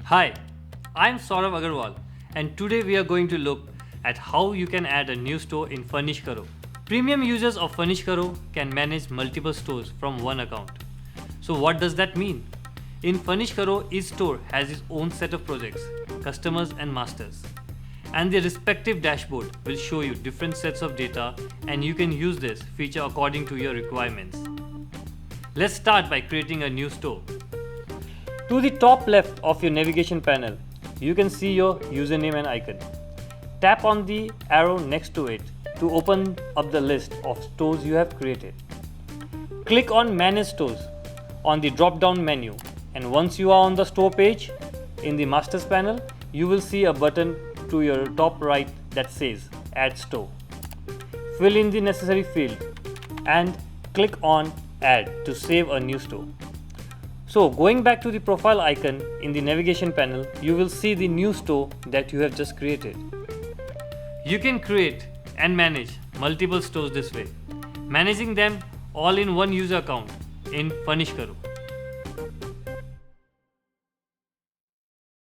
Hi, I'm Sawrav Agarwal and today we are going to look at how you can add a new store in Furnishkaro. Premium users of Furnishkaro can manage multiple stores from one account. So what does that mean? In Furnishkaro, each store has its own set of projects, customers and masters. And their respective dashboard will show you different sets of data and you can use this feature according to your requirements. Let's start by creating a new store. To the top left of your navigation panel, you can see your username and icon. Tap on the arrow next to it to open up the list of stores you have created. Click on Manage Stores on the drop-down menu, and once you are on the store page, in the Masters panel, you will see a button to your top right that says Add Store. Fill in the necessary field and click on Add to save a new store. So going back to the profile icon in the navigation panel, you will see the new store that you have just created. You can create and manage multiple stores this way, managing them all in one user account in Furnishkaro.